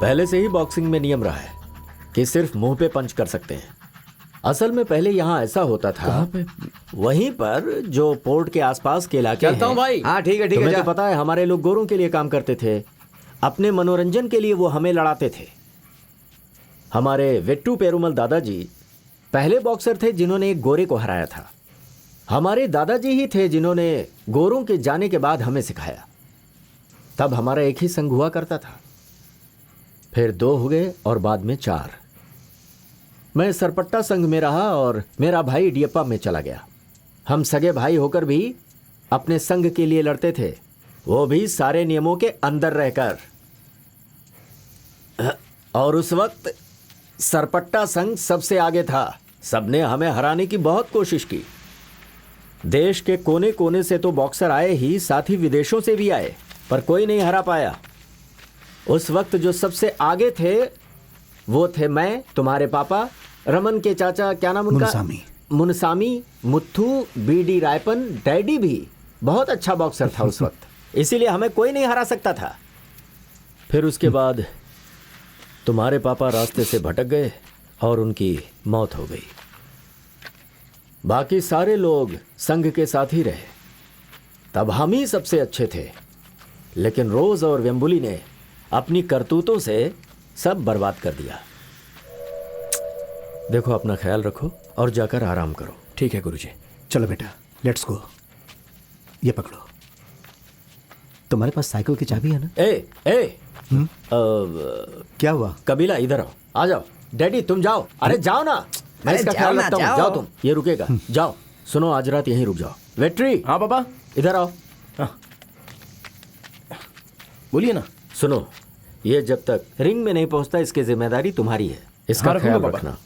पहले से ही बॉक्सिंग में नियम रहा है कि सिर्फ मुंह पे पंच कर सकते हैं। असल में पहले यहाँ ऐसा होता था। कहाँ पे? वहीं पर जो पोर्ट के आसपास के इलाके चलता हूँ भाई। हाँ ठीक है ठीक है तुम्हें जा। तो पता है हमारे लोग गोरों के लिए काम करते थे, अपने मनोरंजन के लिए वो हमें लड़ाते थे। हमारे वेट्टू पेरुमल दादाजी पहले बॉक्सर थे जिन्होंने एक गोरे को हराया था। हमारे दादाजी ही थे जिन्होंने गोरों के जाने के बाद हमें सिखाया। तब हमारा एक ही संघ हुआ करता था, फिर 2 हो गए और बाद में 4। मैं सरपट्टा संघ में रहा और मेरा भाई इडियप्पा में चला गया। हम सगे भाई होकर भी अपने संघ के लिए लड़ते थे, वो भी सारे नियमों के अंदर रहकर। और उस वक्त सरपट्टा संघ सबसे आगे था। सबने हमें हराने की बहुत कोशिश की। देश के कोने कोने से तो बॉक्सर आए ही, साथ ही विदेशों से भी आए, पर कोई नहीं हरा पाया। उस वक्त जो सबसे आगे थे वो थे मैं, तुम्हारे पापा, रमन के चाचा, क्या नाम उनका, मुनसामी, मुत्थू, बीडी रायपन, डैडी भी बहुत अच्छा बॉक्सर था उस वक्त, इसीलिए हमें कोई नहीं हरा सकता था। फिर उसके बाद तुम्हारे पापा रास्ते से भटक गए और उनकी मौत हो गई। बाकी सारे लोग संघ के साथ ही रहे। तब हम ही सबसे अच्छे थे, लेकिन रोज और वेम्बुली ने अपनी करतूतों से सब बर्बाद कर दिया। देखो, अपना ख्याल रखो और जाकर आराम करो। ठीक है गुरुजी। चलो बेटा लेट्स गो। ये पकड़ो। तुम्हारे पास साइकिल की चाबी है ना? ए क्या हुआ? कबीला इधर आओ, आ जाओ। डैडी तुम जाओ, अरे जाओ ना, मैं इसका ख्याल रखता हूँ। जाओ तुम, ये रुकेगा। जाओ। सुनो, आज रात यहीं रुक जाओ। वेट्री। हाँ पापा। इधर आओ। बोलिए ना। सुनो, ये जब तक रिंग में नहीं पहुंचता इसकी जिम्मेदारी तुम्हारी है, इसका हाँ, ख्याल रखूंगा रखना।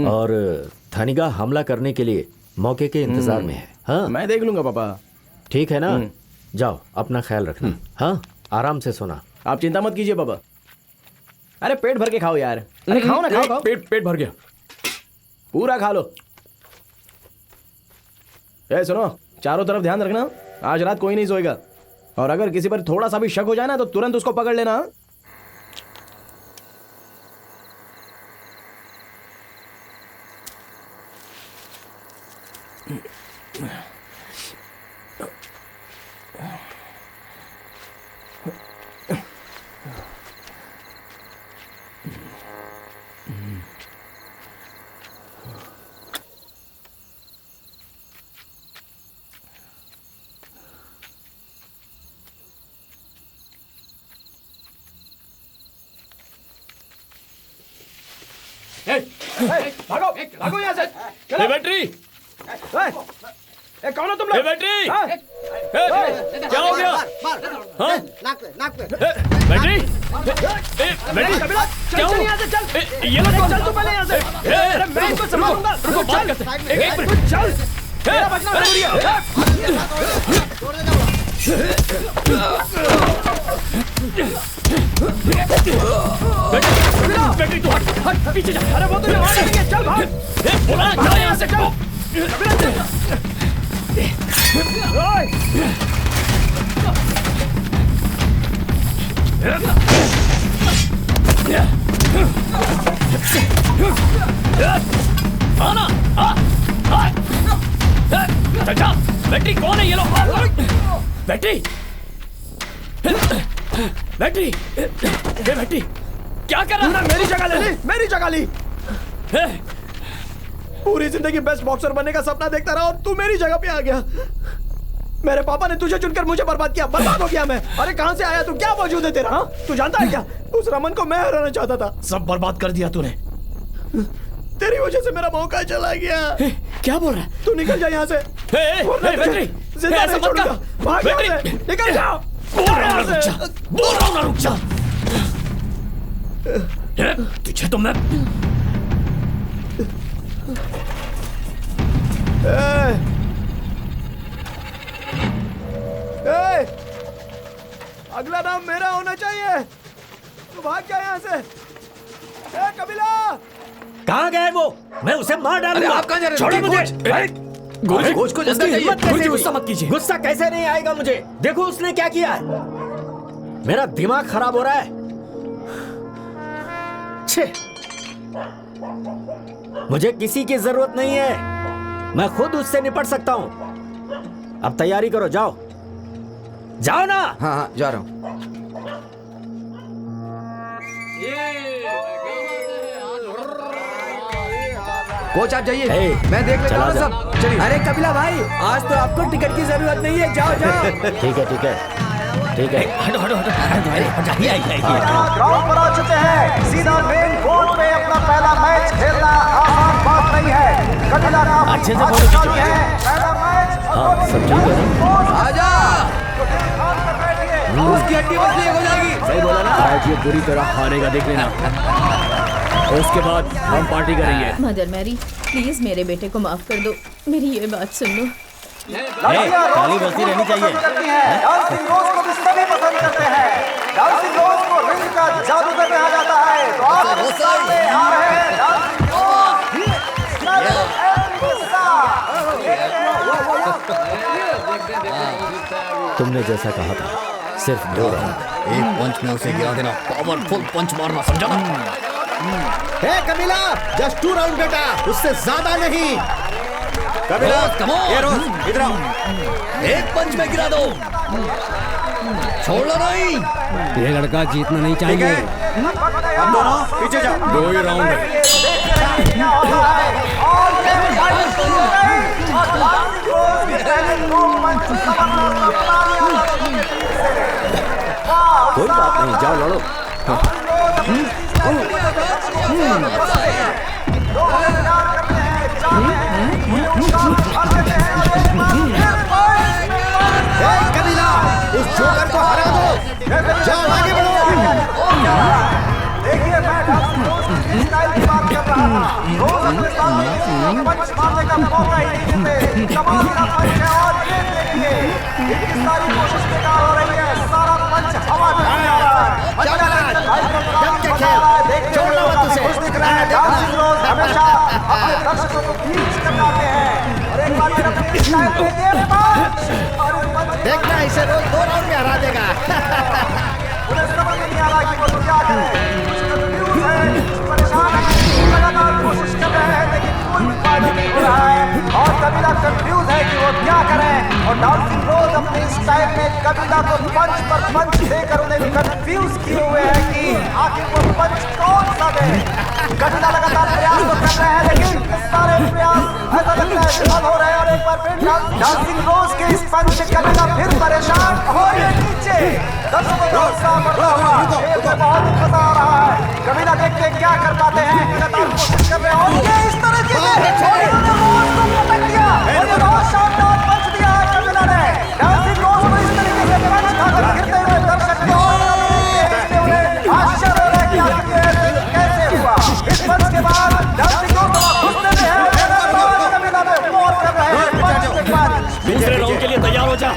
और थानिगा हमला करने के लिए मौके के इंतजार में है। हाँ मैं देख लूंगा पापा। ठीक है ना? जाओ, अपना ख्याल रखना। हाँ, आराम से सोना। आप चिंता मत कीजिए पापा। अरे पेट भर के खाओ यार। अरे खाओ ना, खाओ। पेट भर गया, पूरा खा लो। ए सुनो, चारों तरफ ध्यान रखना, आज रात कोई नहीं सोएगा। और अगर किसी पर थोड़ा सा भी शक हो जाए ना तो तुरंत उसको पकड़ लेना। भागो भागो यहाँ से। चलो बैटरी। कौन हो तुम लोग? बैटरी क्या हो गया? हाँ? बैटरी क्या हो? ये लोग चल तू पहले यहाँ से। मैं इनको संभालूंगा। रुको बात करते हैं। एक मिनट चल। मेरा बचना जरूरी बैटरी तू हट पीछे जा। अरे वो तो यहाँ आएंगे। चल भाग। बोला ना यहाँ से चल। आना चल। बैटरी कौन है ये लोग? बैटरी बैटरी बैटरी क्या कर रहा है? मेरी जगह ले ली, मेरी जगह ली। पूरी जिंदगी बेस्ट बॉक्सर बनने का सपना देखता रहा और तू मेरी जगह पे आ गया। मेरे पापा ने तुझे चुनकर मुझे बर्बाद किया। बर्बाद हो गया मैं। अरे कहां से आया तू? क्या वजूद है तेरा? तू जानता है क्या, उस रमन को मैं हराना चाहता था। सब बर्बाद कर दिया तूने। तेरी वजह से मेरा मौका चला गया। क्या बोल रहा है? तू निकल जा यहाँ से। जिंदा नहीं छोड़ूंगा। भाग यहाँ से, निकल जा। बोल रहा हूँ ना रुक जा। तुझे तो मैं अगला नाम मेरा होना चाहिए। तू भाग जा यहाँ से। कबीला कहाँ गया है वो? मैं उसे मार डालूंगा। आप कहाँ जा रहे हो? छोड़ो मुझे। गुरुजी कोच को जल्दी जाइए। गुस्सा मत कीजिए। गुस्सा कैसे नहीं आएगा मुझे? देखो उसने क्या किया है। मेरा दिमाग खराब हो रहा है। छे, मुझे किसी की जरूरत नहीं है, मैं खुद उससे निपट सकता हूं। अब तैयारी करो, जाओ जाओ ना। हाँ हाँ जा रहा हूँ। कोच आप जाइए, हे, मैं देख लेता चला हूँ जा। सब। चलिए। अरे कपिला भाई, आज तो आपको टिकट की जरूरत नहीं है, जाओ जाओ। ठीक है ठीक है ठीक है। ग्राउंड पर आ चुके हैं, सीधा मेन कोर्ट पे अपना पहला मैच खेलना आसान बात नहीं है। कपिला का अच्छे से आज चालू है पहला मैच। हाँ, सब ठीक है ना? आजा, उसकी हड्डी बसली हो जाएगी। सही बोला ना? आज ये पूरी तरह हारेगा, देख लेना। उसके बाद हम पार्टी करेंगे। मदर मैरी, प्लीज मेरे बेटे को माफ कर दो, मेरी ये बात सुन लो। ताली बजती रहनी चाहिए। डांसिंग रोज को भी सभी पसंद करते हैं। डांसिंग रोज को रिंग का जादूगर कहा जाता है। तो आप सामने आ रहे हैं डांसिंग रोज। तुमने जैसा कहा था, सिर्फ 2 राउंड। एक पंच में उसे गिरा देना, पावरफुल पंच मारना, समझा ना? हे कपिला, जस्ट 2 राउंड बेटा, उससे ज्यादा नहीं। कपिला, ये रोज, इधर आओ। एक पंच में गिरा दो, छोड़ना नहीं। ये लड़का जीतना नहीं चाहिए। हम दोनों पीछे जाओ। 2 ही राउंड है। कोई बात नहीं, जाओ लड़ो। हे कपिला, उस जोकर को हरा दो। जाओ आगे बढ़ो। देखिए मैं डांसिंग रोज की स्टाइल की बात कर रहा था। रोज अपने सामने पंच मारने का मौका ही नहीं देते। कमाल का पंच है और ये देखिए इतनी सारी कोशिश बेकार हो रही है। सारा पंच हवा में आ रहा है। छोड़ना मत उसे। खुश दिख रहा है। डांसिंग रोज हमेशा अपने दर्शकों को खींच कर लाते हैं। और एक बार फिर अपनी स्टाइल देखिए पंच। और इस पंच देखना, इसे रोज 2 राउंड में हरा देगा। उन्हें समझ नहीं आ रहा कि वो तो क्या करे। कुछ कंफ्यूज है, परेशान है, लगातार कोशिश कर रहे हैं लेकिन कोई फायदा नहीं हो रहा है। और कपिला कंफ्यूज है कि वो क्या करे। और डांसिंग रोज अपने स्टाइल में कपिला को पंच पर पंच देकर उन्हें कंफ्यूज किए हुए हैं कि आखिर वो पंच कौन सा दे। कपिला लगातार प्रयास तो कर रहे हैं लेकिन सारे प्रयास ऐसा लगता है विफल हो रहे हैं। और एक बार फिर डांसिंग रोज के इस पंच से कपिला फिर परेशान हो रहे नीचे। दर्शकों का उत्साह बढ़ता हुआ खेल में बहुत मजा आ रहा है। कपिला देखते हैं क्या कर पाते हैं। लगातार कोशिश कर रहे हैं और ये इस तरह से और इन्होंने रोज को पटक दिया और ये बहुत शानदार पंच दिया है कपिला ने। डांसिंग रोज को इस तरीके से पंच खाकर गिरते हुए दर्शक को उन्हें आश्चर्य हो रहा है कि आखिर ये कैसे हुआ। इस पंच के बाद डांसिंग रोज गुस्से में है। कपिला में बहुत कर रहे हैं पंच के बाद। दूसरे राउंड के लिए तैयार हो जा।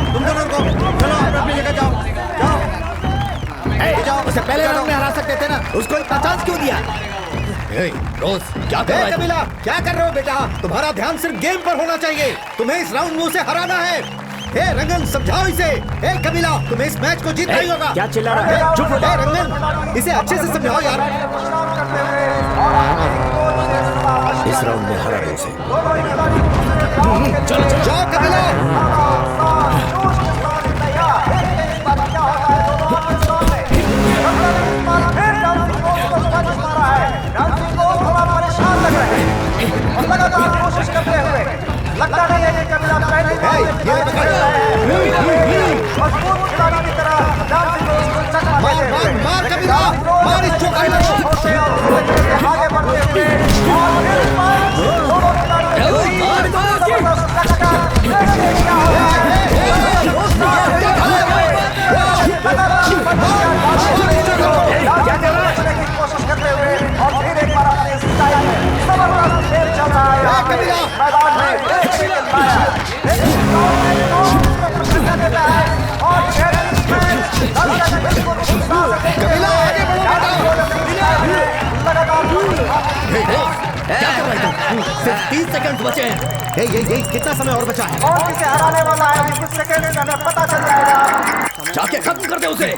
तुम दोनों को चलो अपनी जगह जाओ। जाओ, उसे पहले राउंड में हरा सकते थे ना, उसको इतना चांस क्यों दिया? रोज क्या कर हे रहा है? कपिला, क्या कर रहे हो बेटा? तुम्हारा ध्यान सिर्फ गेम पर होना चाहिए। तुम्हें इस राउंड में उसे हराना है। हे रंगन, समझाओ इसे। हे कपिला, तुम्हें इस मैच को जीतना ही होगा। क्या चिल्ला रहा है? चुप हो। हे रंगन, इसे अच्छे से समझाओ यार। इस राउंड में हरा दो उसे। चलो जाओ कपिला। लगातार कोशिश करते हुए लगता नहीं है कि कपिला पहले मजबूत खिलाड़ी की तरह डांसिंग रोज को चकमा देते हुए मार कपिला, मार इस जोकर को। आगे बढ़ते हुए और फिर दोनों खिलाड़ियों के बीच जबरदस्त टक्कर। देखिए क्या हो रहा है। कोशिश करते हुए और फिर एक बार अपने स्टाइल में जबरदस्त खेल चल रहा है मैदान में। और क्या कर रहा है? सिर्फ 30 सेकंड बचे हैं। ये कितना समय और बचा है? और किसे हराने वाला है कुछ सेकंड में हमें पता चल जाएगा। जाके खत्म कर दे उसे।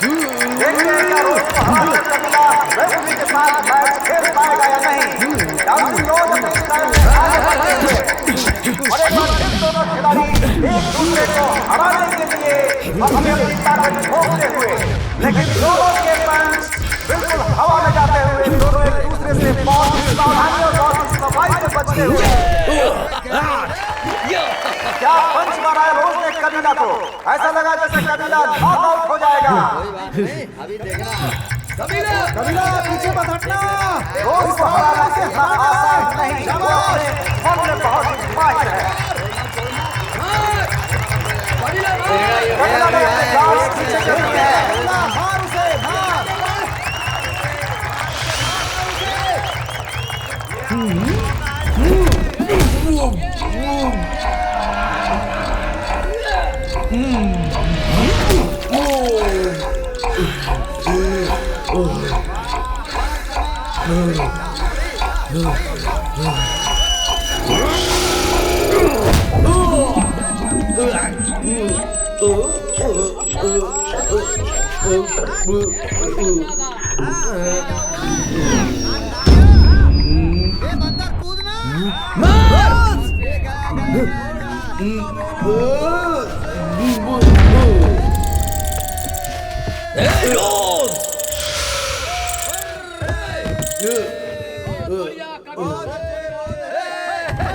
देखिए देखते हैं क्या रोज को हराकर कबीला रेफरी के साथ मैच खेल पाएगा या नहीं। डांसिंग रोज अपने स्टाइल में आगे बढ़ते हुए और एक बार फिर दोनों खिलाड़ी एक दूसरे को हराने के लिए अपनी अपनी ताकत झोंकते हुए, लेकिन दोनों के पंच बिल्कुल हवा में जाते हुए दोनों एक दूसरे से बहुत ही सावधानी और बहुत ही सफाई से बचते हुए। क्या पंच मारा है रोज ने कबीला को? ऐसा लगा जैसे कबीला नॉकआउट हो जाएगा। कबीला पीछे मत हटना। रोज को हराना इतना आसान नहीं, वो अपने मन में बहुत ही माहिर है। कबीला ने अपने गार्ड्स पीछे कर दिए हैं। मार उसे, मार।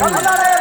कबीला ने